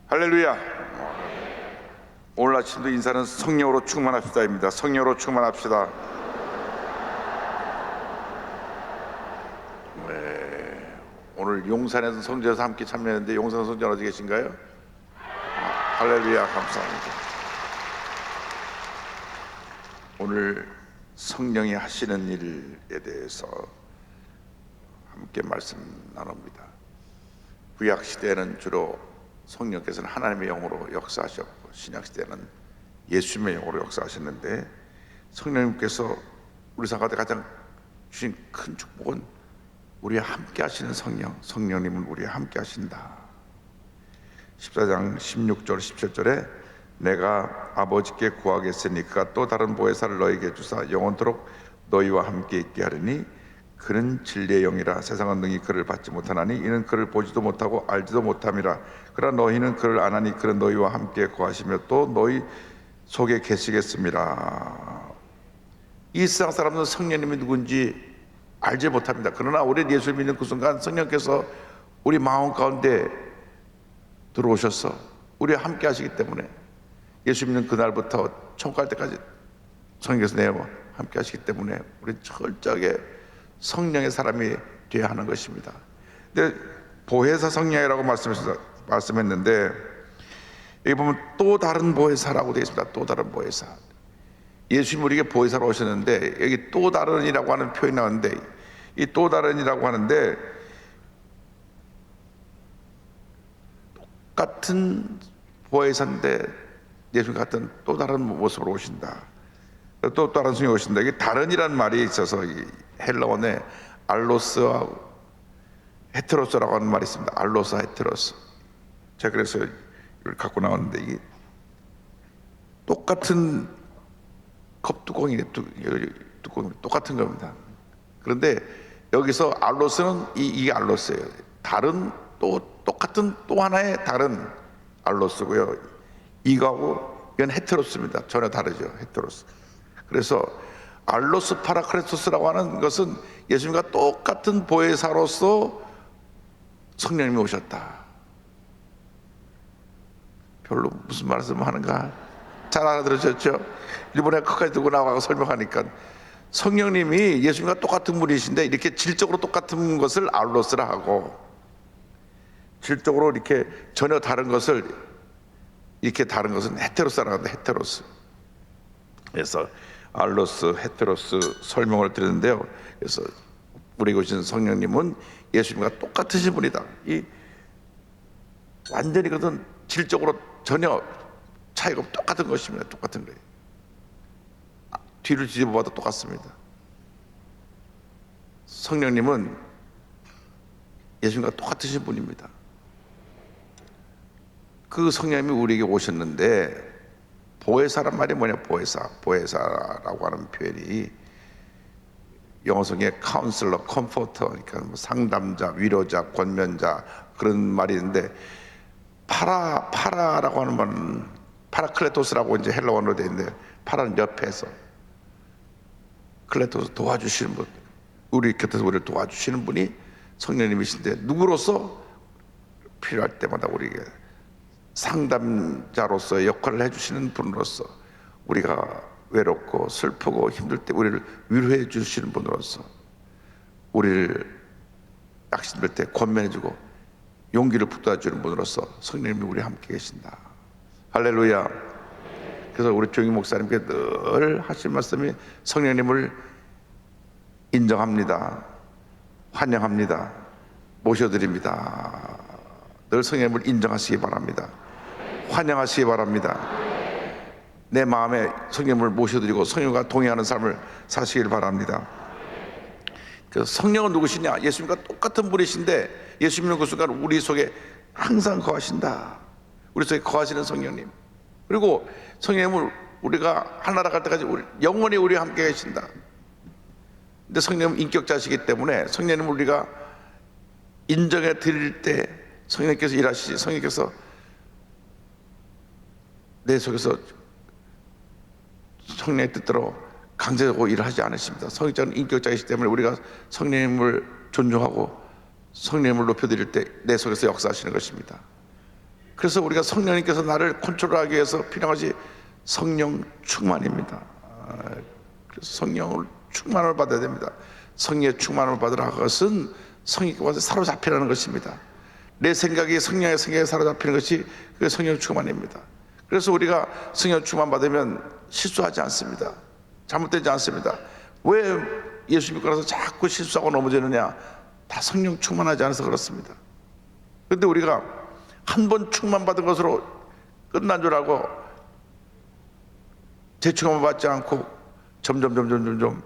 할렐루야. 오늘 아침도 인사는 성령으로 충만합시다입니다. 성령으로 충만합시다. 오늘 용산에서 성전에서 함께 참여했는데 용산 성전 어디 계신가요? 할렐루야. 감사합니다. 오늘 성령이 하시는 일에 대해서 함께 말씀 나눕니다. 구약 시대에는 주로 성령께서는 하나님의 영으로 역사하셨고, 신약 시대는 예수님의 영으로 역사하셨는데, 성령님께서 우리 삶 가운데 가장 주신 큰 축복은 우리와 함께 하시는 성령님은 우리와 함께 하신다. 14장 16절 17절에 내가 아버지께 구하겠으니 그가 또 다른 보혜사를 너희에게 주사 영원토록 너희와 함께 있게 하리니 그는 진리의 영이라. 세상은 능히 그를 받지 못하나니 이는 그를 보지도 못하고 알지도 못함이라. 그러나 너희는 그를 아나니 그는 너희와 함께 거하시며 또 너희 속에 계시겠습니다. 이 세상 사람들은 성령님이 누군지 알지 못합니다. 그러나 우리 예수를 믿는 그 순간 성령께서 우리 마음 가운데 들어오셔서 우리와 함께 하시기 때문에, 예수 믿는 그날부터 천국 갈 때까지 성령께서 내와 함께 하시기 때문에 우리 철저하게 성령의 사람이 되어야 하는 것입니다. 근데 보혜사 성령이라고 말씀했는데, 여기 보면 또 다른 보혜사라고 되어 있습니다. 또 다른 보혜사. 예수님이 우리에게 보혜사로 오셨는데, 여기 또 다른이라고 하는 표현이 나오는데, 이 또 다른이라고 하는데 똑같은 보혜사인데 예수님 같은 또 다른 모습으로 오신다. 또 다른 성령이 오신다. 이게 다른이라는 말이 있어서 헬라어에 알로스와 헤테로스라고 하는 말이 있습니다. 알로스, 헤테로스. 제가 그래서 이걸 갖고 나왔는데, 이게 똑같은 컵뚜껑이 똑같은 겁니다. 그런데 여기서 알로스는 이게 알로스예요. 다른, 또 똑같은 또 하나의 다른 알로스고요. 이거하고 이건 헤테로스입니다. 전혀 다르죠. 헤테로스. 그래서 알로스 파라크레토스라고 하는 것은 예수님과 똑같은 보혜사로서 성령님이 오셨다. 별로 무슨 말씀 하는가 잘 알아들으셨죠? 일본에 끝까지 들고 나가고 설명하니까, 성령님이 예수님과 똑같은 분이신데 이렇게 질적으로 똑같은 것을 알로스라 하고, 질적으로 이렇게 전혀 다른 것을 이렇게 다른 것은 헤테로스라고 합니다. 헤테로스. 그래서 알로스, 헤테로스 설명을 드렸는데요. 그래서 우리에게 오신 성령님은 예수님과 똑같으신 분이다. 이 완전히 그것은 질적으로 전혀 차이가 없고 똑같은 것입니다. 똑같은 거예요. 뒤를 뒤집어봐도 똑같습니다. 성령님은 예수님과 똑같으신 분입니다. 그 성령님이 우리에게 오셨는데, 보혜사란 말이 뭐냐? 보혜사라고 하는 표현이 영어성에 카운슬러, 컴포터, 그러니까 뭐 상담자, 위로자, 권면자, 그런 말이 있는데, 파라라고 하는 말은 파라클레토스라고 이제 헬라어로 되어 있는데, 파라는 옆에서, 클레토스 도와주시는 분, 우리 곁에서 우리를 도와주시는 분이 성령님이신데, 누구로서? 필요할 때마다 우리에게 상담자로서의 역할을 해주시는 분으로서, 우리가 외롭고 슬프고 힘들 때 우리를 위로해 주시는 분으로서, 우리를 약심될 때 권면해주고 용기를 북돋아주는 분으로서 성령님이 우리와 함께 계신다. 할렐루야. 그래서 우리 조영희 목사님께 늘 하실 말씀이 성령님을 인정합니다, 환영합니다, 모셔드립니다. 늘 성령님을 인정하시기 바랍니다. 환영하시기 바랍니다. 내 마음에 성령님을 모셔드리고 성령과 동행하는 삶을 사시길 바랍니다. 그 성령은 누구시냐? 예수님과 똑같은 분이신데, 예수님은 그 순간 우리 속에 항상 거하신다. 우리 속에 거하시는 성령님. 그리고 성령님을 우리가 하나라 갈 때까지 영원히 우리와 함께 계신다. 근데 성령님은 인격자시기 때문에 성령님을 우리가 인정해 드릴 때 성령님께서 일하시지, 성령님께서 내 속에서 성령의 뜻대로 강제적으로 일을 하지 않으십니다. 성령자는 인격자이시기 때문에 우리가 성령님을 존중하고 성령님을 높여드릴 때 내 속에서 역사하시는 것입니다. 그래서 우리가 성령님께서 나를 컨트롤하기 위해서 필요한 것이 성령 충만입니다. 그래서 성령을 충만을 받아야 됩니다. 성령의 충만을 받으라 것은 성령께 와서 사로잡히라는 것입니다. 내 생각이 성령의 생각에 사로잡히는 것이 그게 성령 충만입니다. 그래서 우리가 성령 충만 받으면 실수하지 않습니다. 잘못되지 않습니다. 왜 예수 믿고 나서 자꾸 실수하고 넘어지느냐? 다 성령 충만하지 않아서 그렇습니다. 그런데 우리가 한 번 충만 받은 것으로 끝난 줄 알고 재충만 받지 않고 점점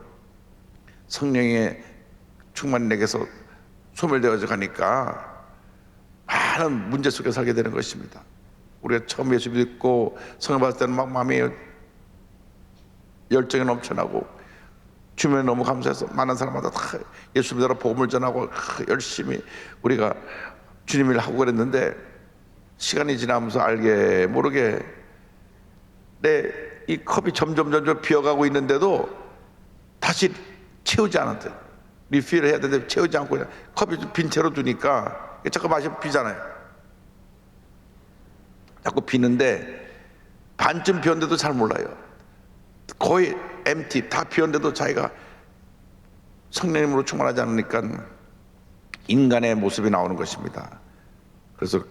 성령의 충만이 내게서 소멸되어져 가니까 많은 문제 속에 살게 되는 것입니다. 우리가 처음 예수 믿고 성령 받을 때는 막 마음이 열정이 넘쳐나고 주변에 너무 감사해서 많은 사람마다 다 예수 믿으라 복음을 전하고 열심히 우리가 주님 일을 하고 그랬는데, 시간이 지나면서 알게 모르게 내 이 컵이 점점 비어가고 있는데도 다시 채우지 않았대. 리필을 해야 되는데 채우지 않고 그냥 컵이 빈 채로 두니까 자꾸 마시면 비잖아요. 자꾸 비는데 반쯤 비었는데도 잘 몰라요. 거의 empty, 다 비었는데도 자기가 성령님으로 충만하지 않으니까 인간의 모습이 나오는 것입니다. 그래서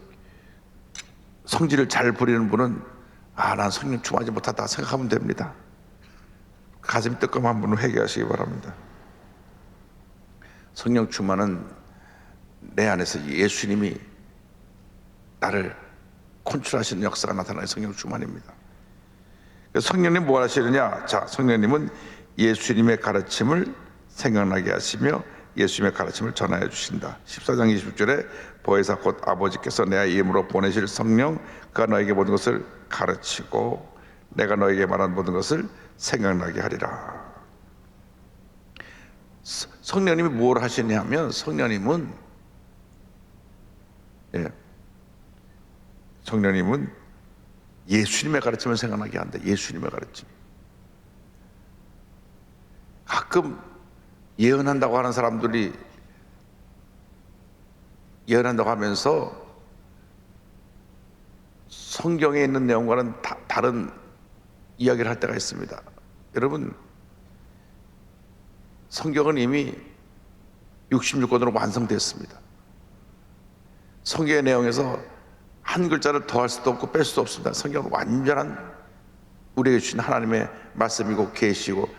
성질을 잘 부리는 분은 난 성령 충만하지 못하다 생각하면 됩니다. 가슴이 뜨끔한 분은 회개하시기 바랍니다. 성령 충만은 내 안에서 예수님이 나를 컨트롤하시는 역사가 나타나는 성령 충만입니다. 성령님 뭐 하시느냐? 자, 성령님은 예수님의 가르침을 생각나게 하시며 예수님의 가르침을 전하여 주신다. 14장 20절에 보혜사 곧 아버지께서 내 이름으로 보내실 성령, 그가 너에게 모든 것을 가르치고 내가 너에게 말한 모든 것을 생각나게 하리라. 성령님이 뭘 하시냐면 성령님은 예수님의 가르침을 생각나게 한다. 예수님의 가르침. 가끔 예언한다고 하는 사람들이 예언한다고 하면서 성경에 있는 내용과는 다른 이야기를 할 때가 있습니다. 여러분, 성경은 이미 66권으로 완성됐습니다. 성경의 내용에서 한 글자를 더할 수도 없고 뺄 수도 없습니다. 성경은 완전한 우리에게 주신 하나님의 말씀이고 계시고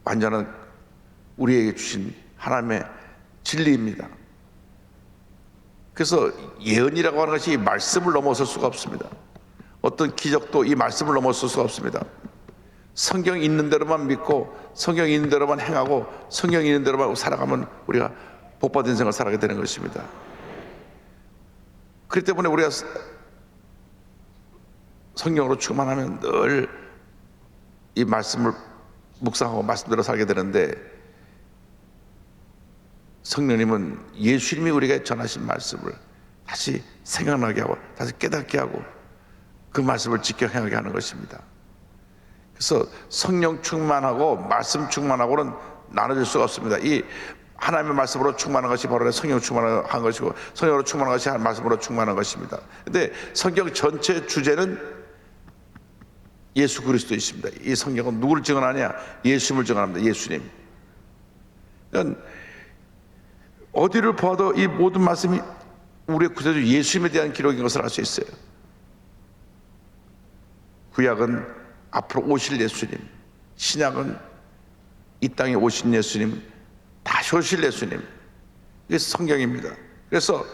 완전한 우리에게 주신 하나님의 진리입니다. 그래서 예언이라고 하는 것이 이 말씀을 넘어설 수가 없습니다. 어떤 기적도 이 말씀을 넘어설 수가 없습니다. 성경 있는 대로만 믿고 성경 있는 대로만 행하고 성경 있는 대로만 살아가면 우리가 복받은 인생을 살아가게 되는 것입니다. 그렇기 때문에 우리가 성령으로 충만하면 늘 이 말씀을 묵상하고 말씀대로 살게 되는데, 성령님은 예수님이 우리가 전하신 말씀을 다시 생각나게 하고 다시 깨닫게 하고 그 말씀을 지켜 행하게 하는 것입니다. 그래서 성령 충만하고 말씀 충만하고는 나눠질 수가 없습니다. 이 하나님의 말씀으로 충만한 것이 바로 성령 충만한 것이고 성령으로 충만한 것이 말씀으로 충만한 것입니다. 그런데 성경 전체 주제는 예수 그리스도이십니다. 이 성경은 누구를 증언하냐? 예수님을 증언합니다. 예수님. 그러니까 어디를 봐도 이 모든 말씀이 우리의 구세주 예수님에 대한 기록인 것을 알 수 있어요. 구약은 앞으로 오실 예수님, 신약은 이 땅에 오신 예수님, 다시 오실 예수님, 이게 성경입니다. 그래서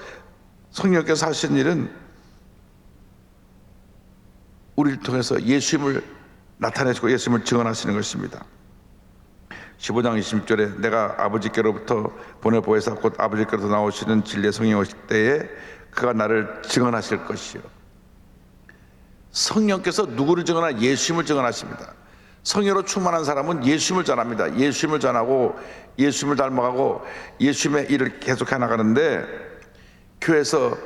성령께서 하신 일은 우리를 통해서 예수님을 나타내시고 예수님을 증언하시는 것입니다. 15장 20절에 내가 아버지께로부터 보내 보혜사 곧 아버지께로부터 나오시는 진리의 성령 오실 때에 그가 나를 증언하실 것이요. 성령께서 누구를 증언하냐? 예수님을 증언하십니다. 성령으로 충만한 사람은 예수님을 전합니다. 예수님을 전하고 예수님을 닮아가고 예수님의 일을 계속해 나가는데, 교회에서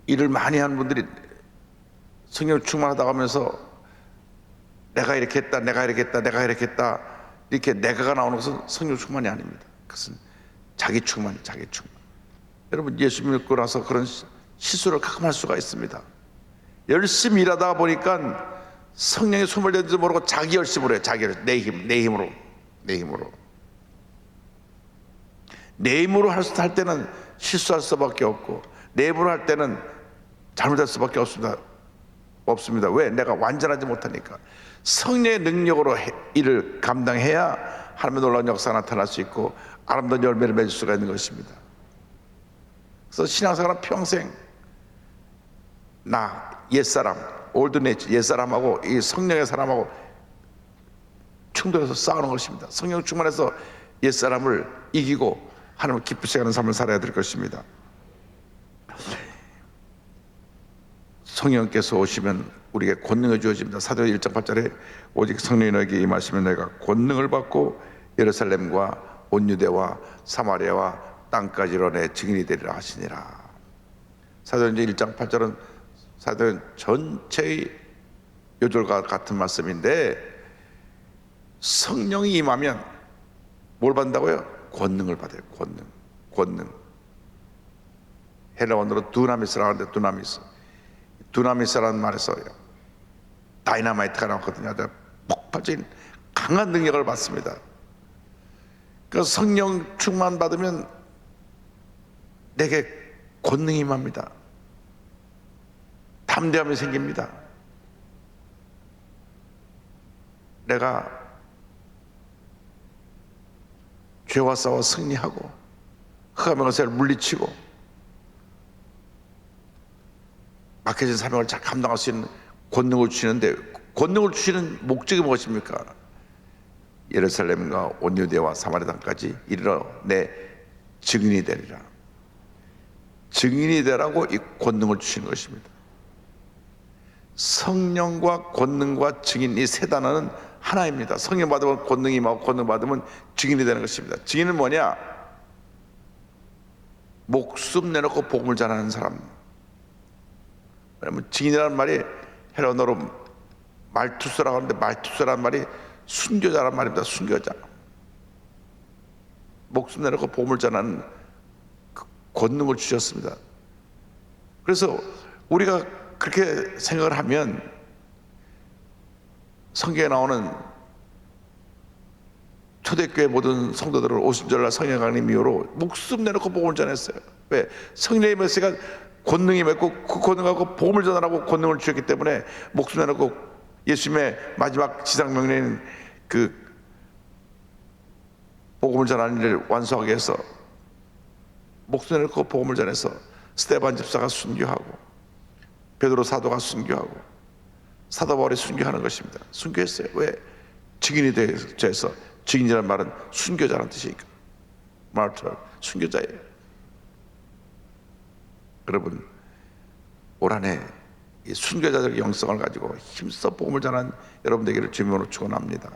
일을 많이 하는 분들이 성령 충만하다고 하면서 내가 이렇게 했다, 내가 이렇게 했다, 내가 이렇게 했다, 이렇게 내가가 나오는 것은 성령 충만이 아닙니다. 그것은 자기 충만이에요. 자기 충만. 여러분, 예수 믿고 나서 그런 실수를 가끔 할 수가 있습니다. 열심히 일하다 보니까 성령의 소멸된지 모르고 자기 열심으로 해요. 내 힘으로 할 때는 실수할 수밖에 없고, 내 힘으로 할 때는 잘못할 수밖에 없습니다. 왜? 내가 완전하지 못하니까. 성령의 능력으로 일을 감당해야 하나님의 놀라운 역사가 나타날 수 있고 아름다운 열매를 맺을 수가 있는 것입니다. 그래서 신앙생활은 평생 옛사람, 올드 네이처, 옛사람하고 이 성령의 사람하고 충돌해서 싸우는 것입니다. 성령 충만해서 옛사람을 이기고 하나님을 기쁘시게 하는 삶을 살아야 될 것입니다. 성령께서 오시면 우리에게 권능이 주어집니다. 사도행 1장 8절에 오직 성령이 너에게 임하시면 너희가 권능을 받고 예루살렘과 온 유대와 사마리아와 땅까지로 내 증인이 되리라 하시니라. 사도행 1장 8절은 사도행 전체의 요절과 같은 말씀인데, 성령이 임하면 뭘 받는다고요? 권능을 받아요. 권능. 헬라어로 두나미스라고 하는데, 두나미스라는 말에서 다이나마이트가 나왔거든요. 아주 폭발적인 강한 능력을 받습니다. 그래서 성령 충만 받으면 내게 권능이 임합니다. 담대함이 생깁니다. 내가 죄와 싸워 승리하고 흑암의 것을 물리치고 막혀진 사명을 잘 감당할 수 있는 권능을 주시는데, 권능을 주시는 목적이 무엇입니까? 예루살렘과 온 유대와 사마리아 땅까지 이르러 내 증인이 되리라. 증인이 되라고 이 권능을 주시는 것입니다. 성령과 권능과 증인, 이 세 단어는 하나입니다. 성령 받으면 권능이 임하고 권능 받으면 증인이 되는 것입니다. 증인은 뭐냐? 목숨 내놓고 복음을 전하는 사람. 왜냐면 증인이라는 말이 헬라어로 말투스라고 하는데, 말투스라는 말이 순교자란 말입니다. 순교자. 목숨 내놓고 복음을 전하는 그 권능을 주셨습니다. 그래서 우리가 그렇게 생각을 하면 성경에 나오는 초대교회 모든 성도들을 오순절날 성령 강림 이후로 목숨 내놓고 복음을 전했어요. 왜? 성령의 메시가 권능이 맺고 그 권능 갖고 복음을 전하라고 권능을 주셨기 때문에 목숨 내놓고 예수님의 마지막 지상 명령인 그 복음을 전하는 일을 완수하기 위해서 목숨 내놓고 복음을 전해서 스데반 집사가 순교하고 베드로 사도가 순교하고 사도 바울이 순교하는 것입니다. 순교했어요. 왜? 증인이 되어서, 증인이라는 말은 순교자라는 뜻이니까. 마르터, 순교자예요. 여러분, 올 한 해 이 순교자들의 영성을 가지고 힘써 복음을 전하는 여러분 되기를 주님으로 축원합니다.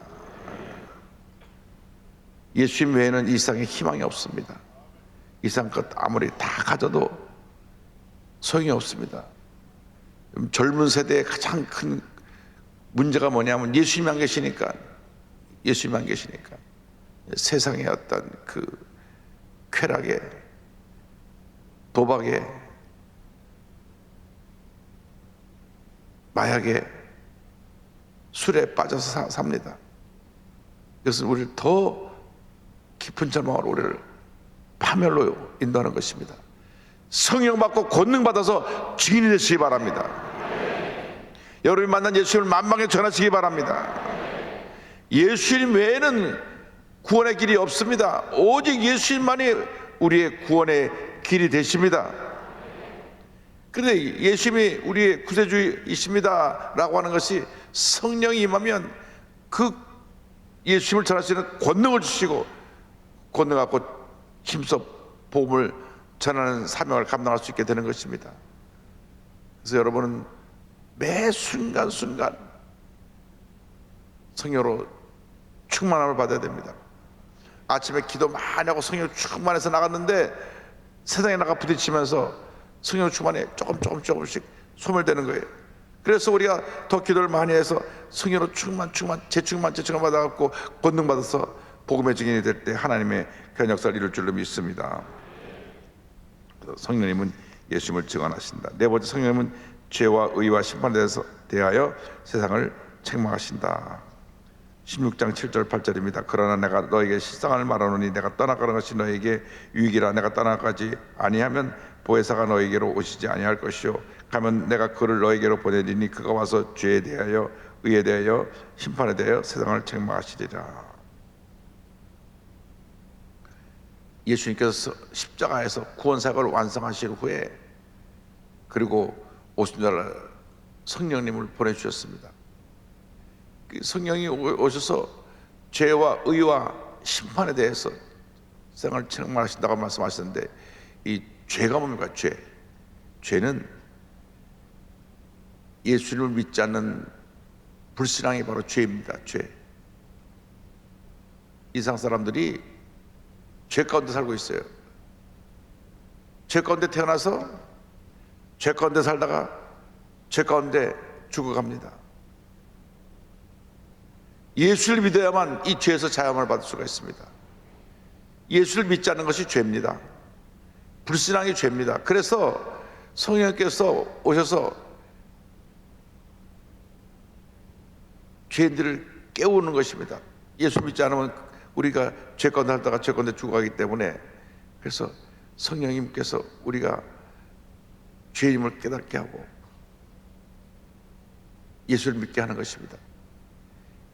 예수님 외에는 이 세상에 희망이 없습니다. 이 세상 것 아무리 다 가져도 소용이 없습니다. 젊은 세대의 가장 큰 문제가 뭐냐면 예수님이 안 계시니까, 세상의 어떤 그 쾌락에, 도박에, 마약에, 술에 빠져서 삽니다. 그래서 우리를 더 깊은 절망으로 우리를 파멸로 인도하는 것입니다. 성령 받고 권능 받아서 증인이 되시기 바랍니다. 여러분이 만난 예수님을 만방에 전하시기 바랍니다. 예수님 외에는 구원의 길이 없습니다. 오직 예수님만이 우리의 구원의 길이 되십니다. 그런데 예수님이 우리의 구세주이십니다 라고 하는 것이, 성령이 임하면 그 예수님을 전할 수 있는 권능을 주시고 권능 갖고 힘써 복음을 전하는 사명을 감당할 수 있게 되는 것입니다. 그래서 여러분은 매 순간순간 성령으로 충만함을 받아야 됩니다. 아침에 기도 많이 하고 성령 충만해서 나갔는데 세상에 나가 부딪히면서 성령 충만에 조금씩 소멸되는 거예요. 그래서 우리가 더 기도를 많이 해서 성령으로 재충만 받아갖고 권능 받아서 복음의 증인이 될 때 하나님의 귀한 역사를 이룰 줄로 믿습니다. 성령님은 예수님을 증언하신다. 네 번째, 성령님은 죄와 의와 심판에 대하여 세상을 책망하신다. 16장 7절 8절입니다. 그러나 내가 너에게 실상을 말하노니 내가 떠나가는 것이 너에게 유익이라. 내가 떠나가지 아니하면 보혜사가 너에게로 오시지 아니할 것이요 가면 내가 그를 너에게로 보내리니 그가 와서 죄에 대하여 의에 대하여 심판에 대하여 세상을 책망하시리라. 예수님께서 십자가에서 구원사역을 완성하신 후에 그리고 오신 날 성령님을 보내주셨습니다. 성령이 오셔서 죄와 의와 심판에 대해서 세상을 책망하신다고 말씀하셨는데, 이 죄가 뭡니까? 죄는 예수님을 믿지 않는 불신앙이 바로 죄입니다. 이 세상 사람들이 죄 가운데 살고 있어요. 죄 가운데 태어나서 죄 가운데 살다가 죄 가운데 죽어갑니다. 예수를 믿어야만 이 죄에서 자유함을 받을 수가 있습니다. 예수를 믿지 않는 것이 죄입니다. 불신앙이 죄입니다. 그래서 성령께서 오셔서 죄인들을 깨우는 것입니다. 예수 믿지 않으면 우리가 죄 가운데 살다가 죄 가운데 죽어가기 때문에, 그래서 성령님께서 우리가 죄임을 깨닫게 하고 예수를 믿게 하는 것입니다.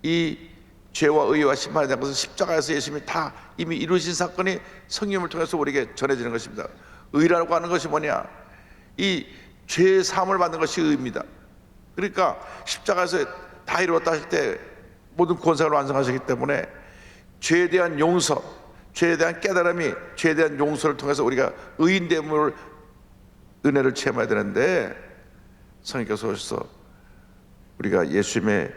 이 죄와 의와 심판에 대한 것은 십자가에서 예수님이 다 이미 이루신 사건이 성령을 통해서 우리에게 전해지는 것입니다. 의라고 하는 것이 뭐냐? 이 죄의 사함을 받는 것이 의입니다. 그러니까 십자가에서 다 이루었다 하실 때 모든 구원사역을 완성하셨기 때문에 죄에 대한 용서, 죄에 대한 깨달음이, 죄에 대한 용서를 통해서 우리가 의인됨을, 은혜를 체험해야 되는데, 성령께서 오셔서 우리가 예수님의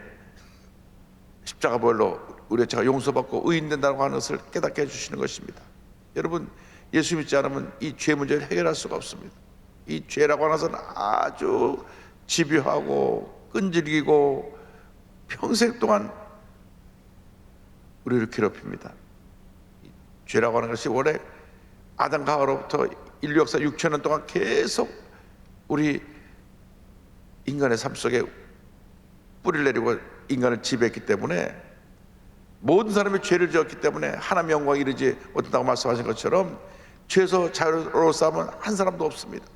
십자가 보혈로 우리가 제가 용서받고 의인된다고 하는 것을 깨닫게 해주시는 것입니다. 여러분, 예수 믿지 않으면 이 죄 문제를 해결할 수가 없습니다. 이 죄라고 하는 것은 아주 집요하고 끈질기고 평생 동안 우리를 괴롭힙니다. 죄라고 하는 것이 원래 아담과 하와로부터 인류 역사 6천년 동안 계속 우리 인간의 삶 속에 뿌리를 내리고 인간을 지배했기 때문에, 모든 사람이 죄를 지었기 때문에 하나님의 영광에 이르지 못한다고 말씀하신 것처럼 죄에서 자유로울 사람은 한 사람도 없습니다.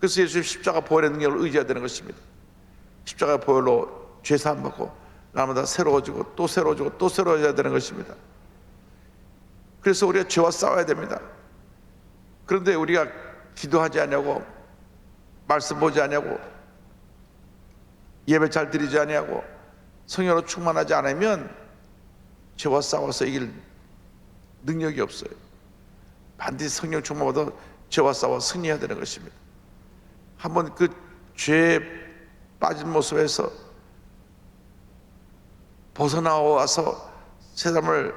그래서 예수님 십자가 보혈의 능력을 의지해야 되는 것입니다. 십자가 보혈로 죄 사함 받고 날마다 새로워지고 또 새로워지고 또 새로워져야 되는 것입니다. 그래서 우리가 죄와 싸워야 됩니다. 그런데 우리가 기도하지 않냐고, 말씀 보지 않냐고, 예배 잘 드리지 않냐고, 성령으로 충만하지 않으면 죄와 싸워서 이길 능력이 없어요. 반드시 성령 충만받아 죄와 싸워 승리해야 되는 것입니다. 한번 그 죄에 빠진 모습에서 벗어나와서 세상을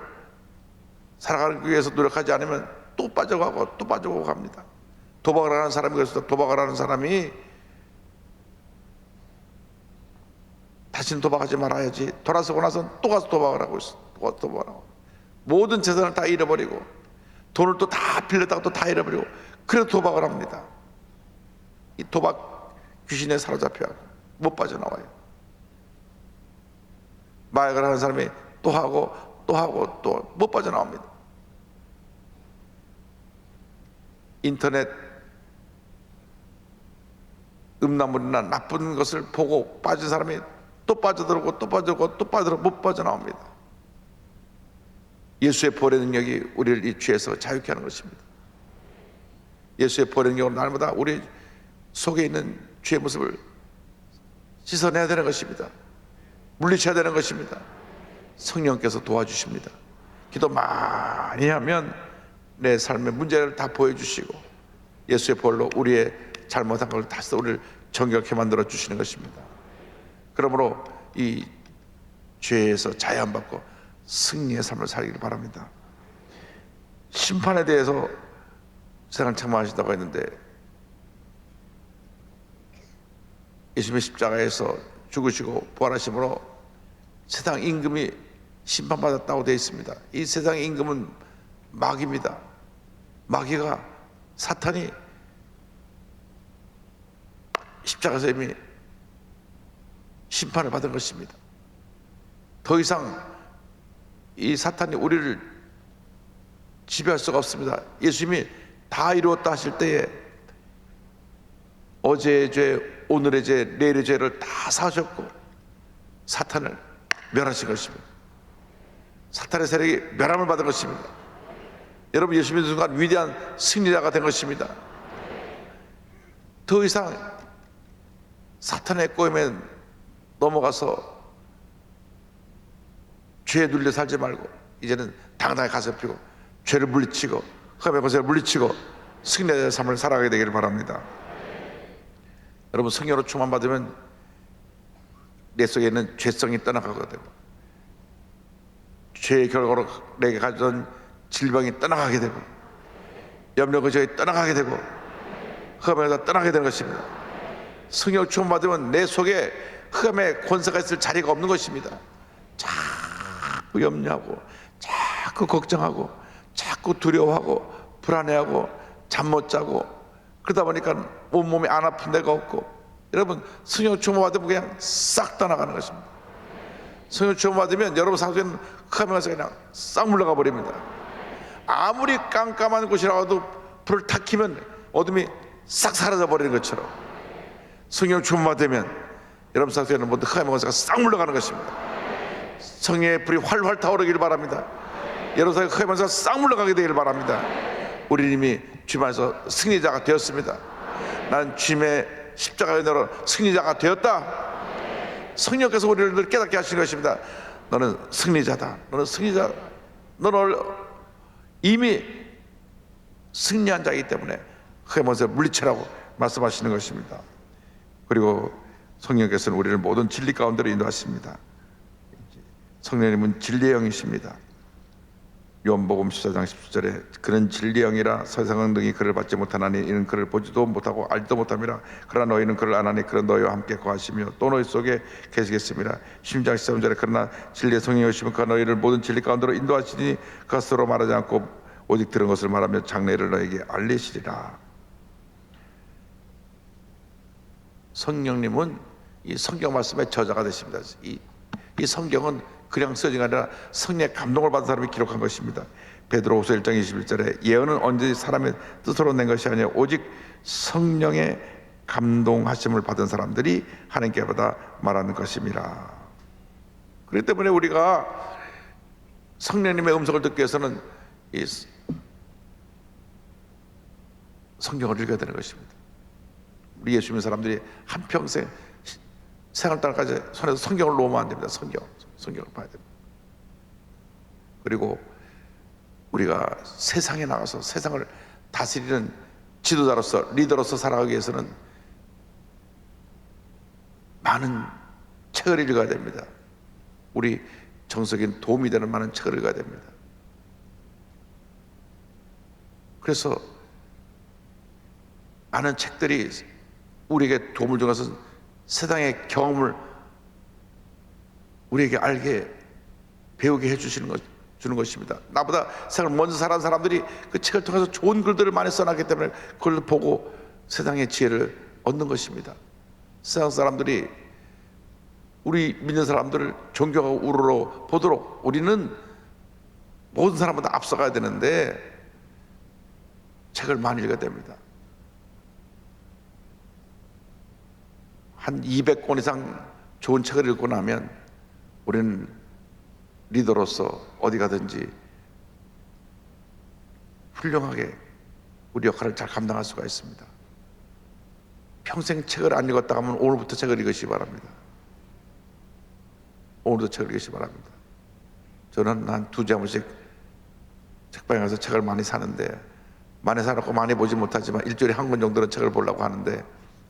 살아가기 위해서 노력하지 않으면 또 빠져가고 또 빠져가고 갑니다. 도박을 하는 사람이 그래서 도박을 하는 사람이 다시는 도박하지 말아야지, 돌아서고 나서는 또 가서 도박을 하고 있어. 또 가서 도박을 하고 모든 재산을 다 잃어버리고 돈을 또 다 빌렸다가 또 다 잃어버리고, 그래도 도박을 합니다. 이 도박 귀신에 사로잡혀 못 빠져나와요. 마약을 하는 사람이 또 하고 또 하고 또 못 빠져나옵니다. 인터넷 음란물이나 나쁜 것을 보고 빠진 사람이 또 빠져들고 또 빠져들고 또 빠져들고 못 빠져나옵니다. 예수의 보혈의 능력이 우리를 이 죄에서 자유케 하는 것입니다. 예수의 보혈의 능력으로 날마다 우리 속에 있는 죄의 모습을 씻어내야 되는 것입니다. 물리쳐야 되는 것입니다. 성령께서 도와주십니다. 기도 많이 하면 내 삶의 문제를 다 보여주시고 예수의 보혈로 우리의 잘못한 걸 다시 우리를 정결케 만들어 주시는 것입니다. 그러므로 이 죄에서 자유함 받고 승리의 삶을 살기를 바랍니다. 심판에 대해서 세상을 책망하신다고 했는데, 예수님의 십자가에서 죽으시고 부활하심으로 세상 임금이 심판받았다고 되어 있습니다. 이 세상 임금은 마귀입니다. 마귀가 사탄이 십자가에서 이미 심판을 받은 것입니다. 더 이상 이 사탄이 우리를 지배할 수가 없습니다. 예수님이 다 이루었다 하실 때에 어제의 죄, 오늘의 죄, 내일의 죄를 다 사셨고 사탄을 멸하신 것입니다. 사탄의 세력이 멸함을 받은 것입니다. 여러분, 예수 믿는 순간 위대한 승리자가 된 것입니다. 더 이상 사탄의 꼬임에 넘어가서 죄에 눌려 살지 말고 이제는 당당히 가슴 펴고 죄를 물리치고 흑암의 권세를 물리치고 승리자의 삶을 살아가게 되기를 바랍니다. 여러분, 성령으로 충만받으면 내 속에 있는 죄성이 떠나가게 되고 죄의 결과로 내게 가져온 질병이 떠나가게 되고 염려 근심이 떠나가게 되고 흑암에서 떠나게 되는 것입니다. 성령 충만받으면 내 속에 흑암의 권세가 있을 자리가 없는 것입니다. 자꾸 염려하고 자꾸 걱정하고 자꾸 두려워하고 불안해하고 잠 못 자고 그러다 보니까 온몸이 안 아픈 데가 없고, 여러분 성령 충만받으면 그냥 싹 떠나가는 것입니다. 성령 충만받으면 여러분 상속에는 흑암의 권세가 그냥 싹 물러가 버립니다. 아무리 깜깜한 곳이라도 불을 탁 켜면 어둠이 싹 사라져 버리는 것처럼 성령 충만되면 여러분 상속에는 모든 흑암의 권세가 싹 물러가는 것입니다. 성령의 불이 활활 타오르기를 바랍니다. 여러분 상속에 흑암의 권세가 싹 물러가게 되기를 바랍니다. 우리 이미 주님 안에서 승리자가 되었습니다. 난 주님의 십자가의 은혜로 승리자가 되었다. 성령께서 우리를 늘 깨닫게 하시는 것입니다. 너는 승리자다. 너는 승리자. 너는 이미 승리한 자이기 때문에 흑암의 권세를 물리치라고 말씀하시는 것입니다. 그리고 성령께서는 우리를 모든 진리 가운데로 인도하십니다. 성령님은 진리의 영이십니다. 요한복음 14장 17절에 그는 진리의 영이라 세상은 능히 그를 받지 못하나니 이는 그를 보지도 못하고 알지도 못함이라. 그러나 너희는 그를 아나니 그는 너희와 함께 거하시며 또 너희 속에 계시겠습니다. 16장 13절에 그러나 진리의 성령이 오시면 그가 너희를 모든 진리 가운데로 인도하시니 그가 스스로 말하지 않고 오직 들은 것을 말하며 장래를 너희에게 알리시리라. 성령님은 이 성경 말씀의 저자가 되십니다. 이 성경은 그냥 써진 게 아니라 성령의 감동을 받은 사람이 기록한 것입니다. 베드로후서 1장 21절에 예언은 언제 사람의 뜻으로 낸 것이 아니라 오직 성령의 감동하심을 받은 사람들이 하나님께 받아 말하는 것입니다. 그렇기 때문에 우리가 성령님의 음성을 듣기 위해서는 이 성경을 읽어야 되는 것입니다. 우리 예수 믿는 사람들이 한평생 생활달까지 손에서 성경을 놓으면 안 됩니다. 성경을 봐야 됩니다. 그리고 우리가 세상에 나가서 세상을 다스리는 지도자로서 리더로서 살아가기 위해서는 많은 책을 읽어야 됩니다. 우리 정석인 도움이 되는 많은 책을 읽어야 됩니다. 그래서 많은 책들이 우리에게 도움을 주어서 세상의 경험을 우리에게 알게 배우게 해주시는 주는 것입니다. 나보다 세상을 먼저 살아온 사람들이 그 책을 통해서 좋은 글들을 많이 써놨기 때문에 그걸 보고 세상의 지혜를 얻는 것입니다. 세상 사람들이 우리 믿는 사람들을 존경하고 우러러 보도록 우리는 모든 사람보다 앞서가야 되는데 책을 많이 읽어야 됩니다. 한 200권 이상 좋은 책을 읽고 나면 우리는 리더로서 어디 가든지 훌륭하게 우리 역할을 잘 감당할 수가 있습니다. 평생 책을 안 읽었다 하면 오늘부터 책을 읽으시기 바랍니다. 오늘도 책을 읽으시기 바랍니다. 저는 한 2주에 한 번씩 책방에 가서 책을 많이 사는데, 많이 사놓고 많이 보지 못하지만 일주일에 한 권 정도는 책을 보려고 하는데,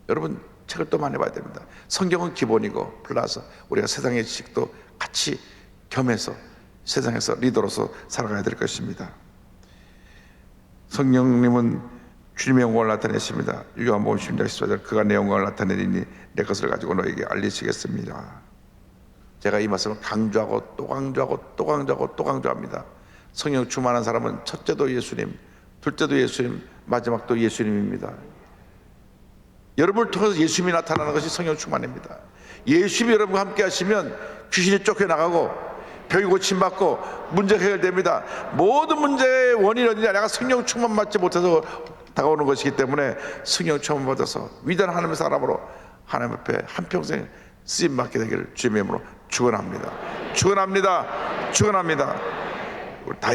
여러분 책을 또 많이 봐야 됩니다. 성경은 기본이고 플러스 우리가 세상의 지식도 같이 겸해서 세상에서 리더로서 살아가야 될 것입니다. 성령님은 주님의 영광을 나타내십니다. 요한복음 16장 14절 그가 내 영광을 나타내리니 내 것을 가지고 너에게 알리시겠습니다. 제가 이 말씀을 강조하고 또 강조하고 또 강조하고 또 강조합니다. 성령 충만한 사람은 첫째도 예수님, 둘째도 예수님, 마지막도 예수님입니다. 여러분을 통해서 예수님이 나타나는 것이 성령 충만입니다. 예수님이 여러분과 함께 하시면 귀신이 쫓겨나가고 병이 고침받고 문제가 해결됩니다. 모든 문제의 원인은 어디냐? 내가 성령 충만 받지 못해서 다가오는 것이기 때문에 성령 충만 받아서 위대한 하나님의 사람으로 하나님 앞에 한평생 쓰임 받게 되기를 주님의 이름으로 축원합니다. 축원합니다. 축원합니다. 우리 다